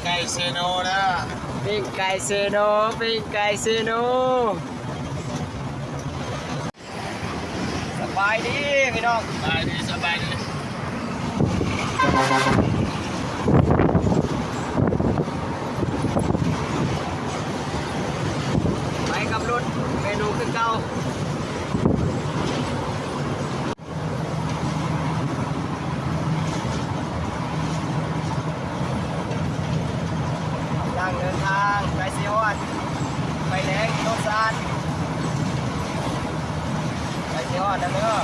ไก่เซโนนะปิ้งไก่เซโนปิ้งไก่เซโนสบายดีพี่น้องสบายดีสบายดีไปกับรถเมนูขึ้นเก่าทางเดินทางไปซีออนไปแหลงโนซานไปซีออนนะเด้อ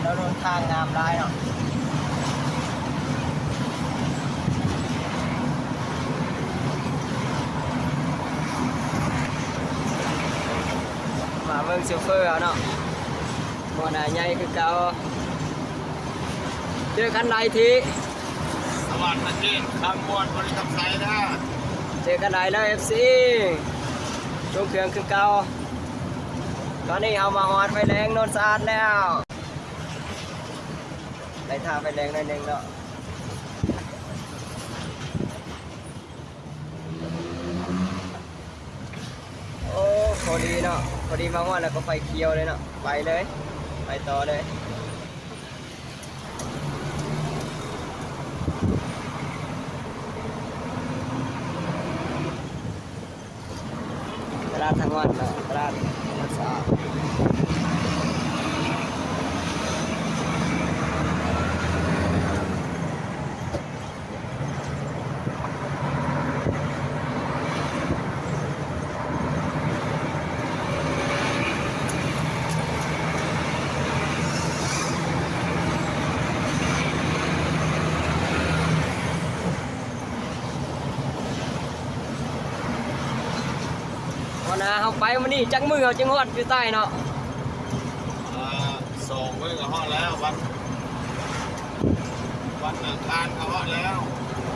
แล้วรถทางงามได้เนาะมาเบิ่งโชเฟอร์เอาเนาะหมวหน้าใหญ่คือเก่าเจอกันหลายทีสวัสดีคำมวลบริษัทไทยนะเจอกันหลายแล้ว FC ลงเครื่องคือเก่าตอนนี้เอามาฮอดไฟแรงโนนสะอาดแล้วได้ทางไฟแรงหน่อยหนึงเนาะโอ้พอดีเนาะพอดีมาฮอดแล้วก็ไฟเขียวเลยเนาะไปเลยไปต่อเลยตลาดทั้งวันเนาะตลาดรักษาวันน่ะเขาไปวันนี้จังมือเขาจังฮอดอยู่ใต้เนาะส่งมือกับฮอดแล้ววันอังคารกับฮอดแล้ว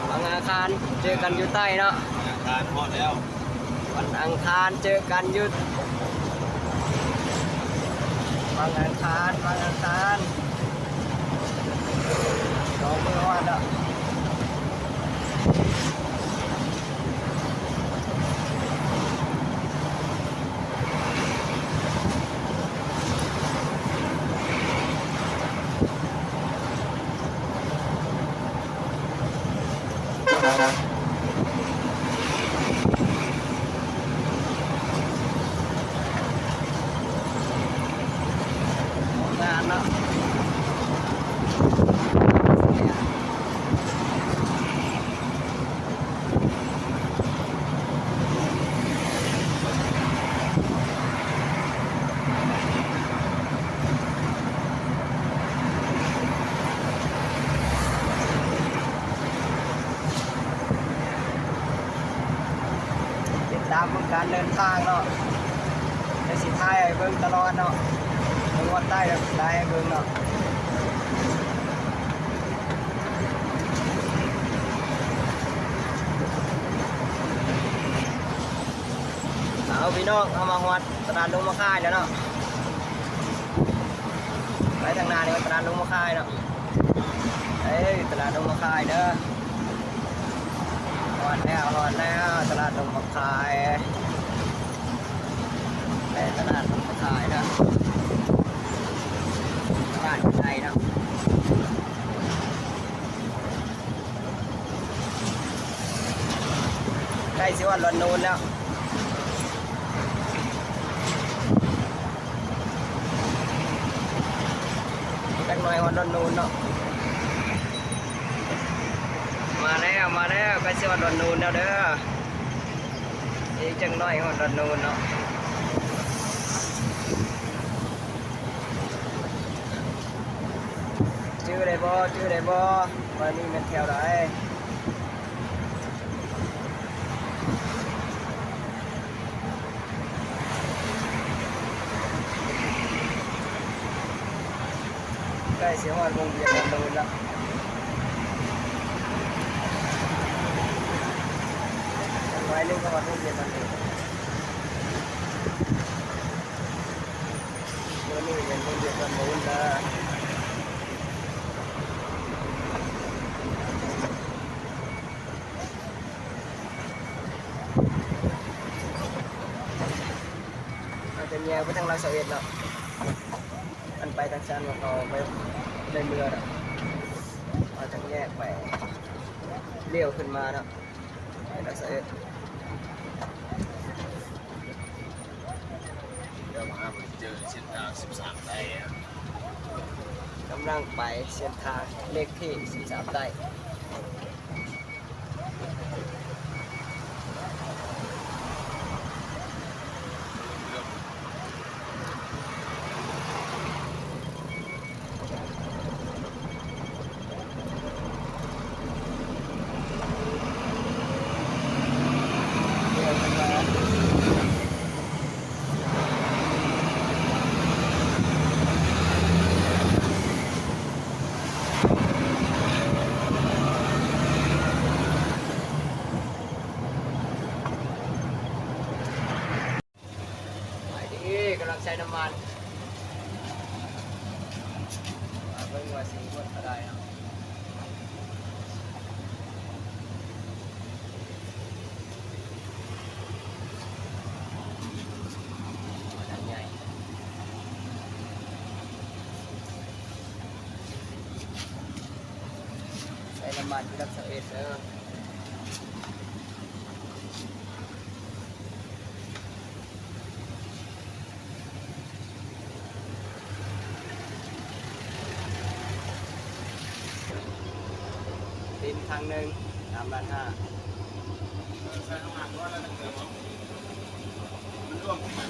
วันอังคารเจอกันอยู่ใต้เนาะอังคารฮอดแล้ววันอังคารเจอกันอยู่วันอังคารสองมือฮอดแล้วงานเนาะติดตามการเดินทางเนาะในสิท้ายให้เบิ่งตลอดเนาะเบิ่งวัดใต้แล้วได้ให้เบิ่งเนาะเอาพี่น้องเอามาฮอดตลาดลงมาค่ายแล้วเนาะไปทางหน้านี่ตลาดลงมาค่ายเนาะตลาดลงมาค่ายเด้อฮอดแล้วตลาดลงมาค่ายตลาดลงมาค่ายเนาะบ้านใดเนาะใกล้สิวันรถนูนแล้วจังหน่อยวันรถนูนเนาะมาแล้วใกล้สิวันรถนูนแล้วเด้ออีกจังหน่อยวันรถนูนเนาะชื่อได้บ่วันนี้เป็นแถวไหนใกล้เสียงวันวงเวียนโดนแล้ว นึงก็มาต้องเรียนมันเลยเมื่อนี้เรียนต้องเรียนมันนู้นนะอาจจะแยกไปทางรักษาเวทเนาะอันไปทางชันของเขาไปในเมืองอาจจะแยกไปเลี้ยวขึ้นมาเนาะไปรักษาเวท เดี๋ยวมาเจอเส้นทาง13ไร่ กำลังไปเส้นทางเลขที่43ได้เดี๋ยวขึ้นมาไปดีกำลังใช้น้ำมันเบิ่งว่าสีหมดก็ได้เนาะอันใหญ่ใช้น้ำมันที่รักษาเอสเด้อดินทางหนึ่ง3,500,000 ใช้น้ำมันว่าแล้วมันร่วมกัน